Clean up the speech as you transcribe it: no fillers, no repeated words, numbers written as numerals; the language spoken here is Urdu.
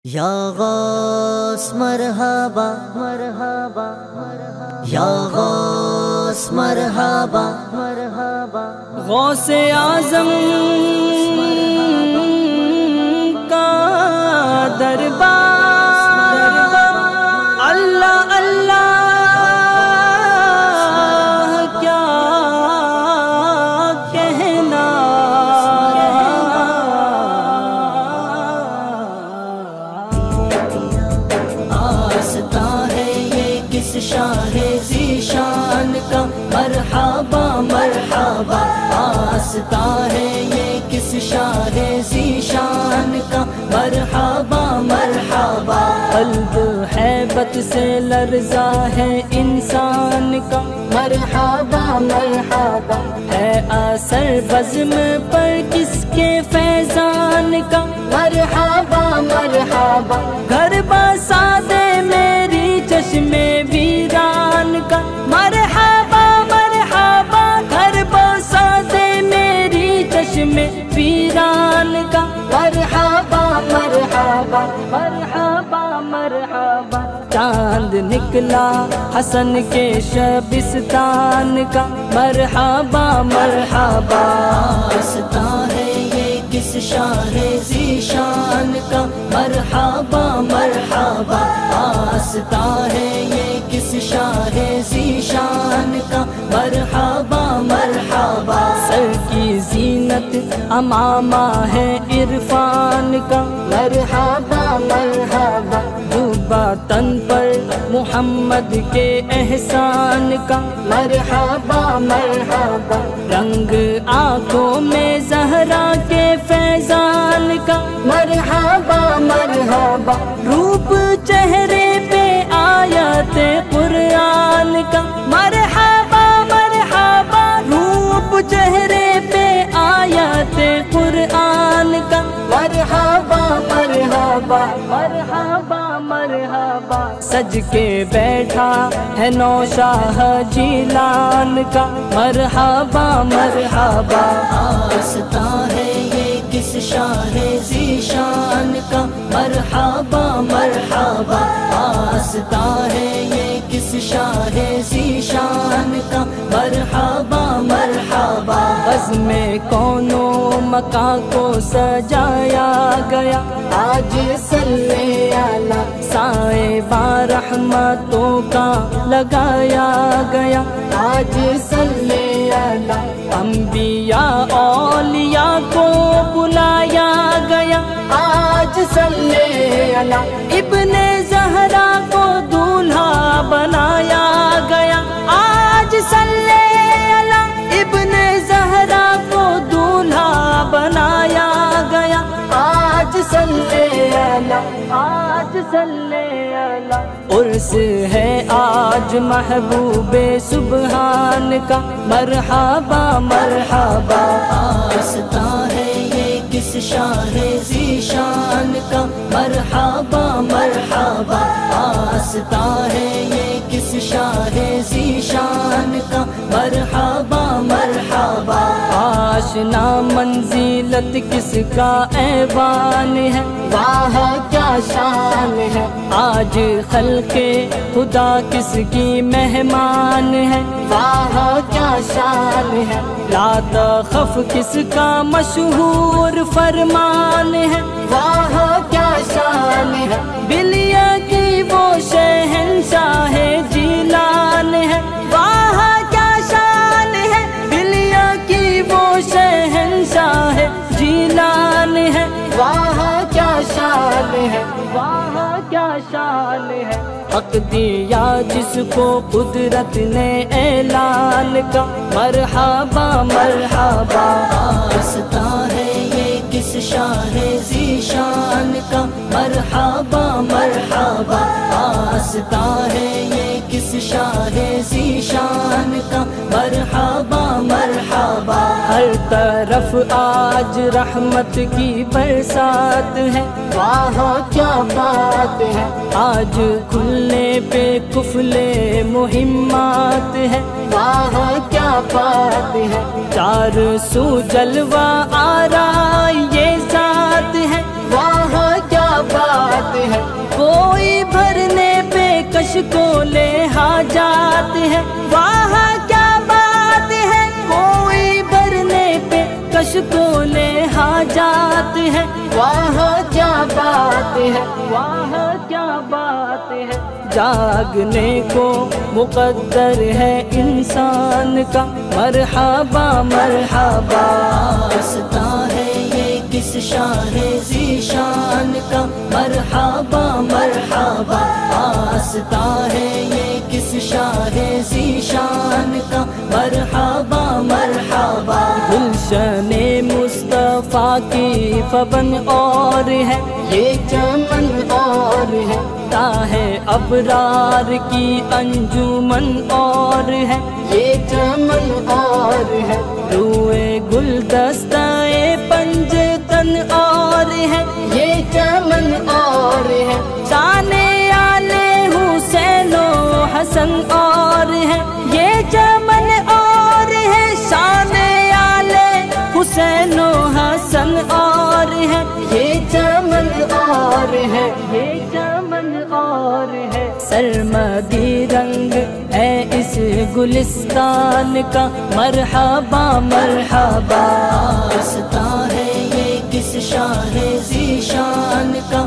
یا غوث مرحبا مرحبا یا غوث مرحبا مرحبا غوث اعظم کا دربار اللہ اللہ کیا کہنا آستا ہے یہ کس شاہ ذیشان کا مرحبا مرحبا آستا ہے یہ کس شاہ ذیشان کا مرحبا مرحبا قلب ہیبت سے لرزا ہے انسان کا مرحبا مرحبا ہے اثر بزم پر کس کے فیضان کا مرحبا مرحبا گھر بسا دے میری چشمے ویران کا مرحبا مرحبا گھر بسا دے میری چشمے ویران کا مرحبا مرحبا مرحبا مرحبا چاند نکلا حسن کے شبستان کا مرحبا مرحبا آستا ہے یہ کس شاہ ذیشان کا مرحبا مرحبا آستا ہے یہ کس شاہ ذیشان کا مرحبا مرحبا سر کی زینت امامہ ہے عرفان کا مرحبا مرحبا ڈوبا تن پر محمد کے احسان کا مرحبا مرحبا رنگ آنکھوں میں زہرا کے فیضان کا مرحبا مرحبا روپ چہرے پہ آیت قرآن کا مرحبا مرحبا روپ چہرے پہ آیت قرآن کا مرحبا مرحبا مرحبا مرحبا سج کے بیٹھا ہے نوشاہ جیلان کا مرحبا مرحبا آستا ہے یہ کس شاہ ذیشان کا مرحبا مرحبا آستا ہے یہ کس شاہ ذیشان کا مرحبا مرحبا بزم کونو مکان کو سجایا گیا آج صلی علی صاحبہ رحمتوں کا لگایا گیا آج صلی علی انبیاء اولیاء کو بلایا گیا آج صلی علی ابن زہرا کو دولہا بنایا گیا آج صلی علی ابن زہرا کو دولہا بنایا گیا آج صلی علی آج صلی علی عرس ہے آج محبوب سبحان کا مرحبا مرحبا آستا ہے یہ کس شاہ ذیشان کا مرحبا مرحبا آستا ہے یہ کس شاہ ذیشان کا مرحبا مرحبا آشنا منزلت کس کا ایوان ہے واہ کیا شان ہے آج خلق خدا کس کی مہمان ہے واہ کیا شان ہے لا تخف کس کا مشہور فرمان ہے واہ کیا شان ہے بلیا کی وہ شہنشاہ جیلان ہے واہ کیا شان ہے بلیا کی وہ شہنشاہ جیلان ہے واہ کیا شان ہے واہ کیا شان ہے حق دیا جس کو قدرت نے اعلان کا مرحبا مرحبا آستا ہے یہ کس شاہ ذیشان کا مرحبا مرحبا آستا ہے یہ کس شاہ ذیشان کا مرحبا مرحبا ہر طرف آج رحمت کی برسات ہے واہ کیا بات ہے آج کھلنے پہ کفلے مہمات ہے واہ کیا بات ہے چار سو جلوہ آ رہا یہ ذات ہے واہ کیا بات ہے، واہ کیا بات ہے، جاگنے کو مقدر ہے انسان کا، مرحبا مرحبا، آستا ہے یہ کس شاہ ذیشان کا، مرحبا مرحبا، آستا ہے یہ کس شاہ ذیشان کا، مرحبا مرحبا، گلشن مصطفیٰ کی فبن اور ہے، یہ چمن اور ہے، ہے ابرار کی انجمن اور ہے، یہ چمن اور ہے، روئے گلدستہ پنجتن اور ہے، یہ چمن اور ہے، شان آل حسین و حسن اور ہے، یہ چمن اور ہے، شان آل حسین و حسن اور ہے، یہ چمن اور ہے، یہ چمن اور ہے، سرمدی رنگ ہے اس گلستان کا، مرحبا مرحبا، آستا ہے یہ کس شاہ ذیشان کا،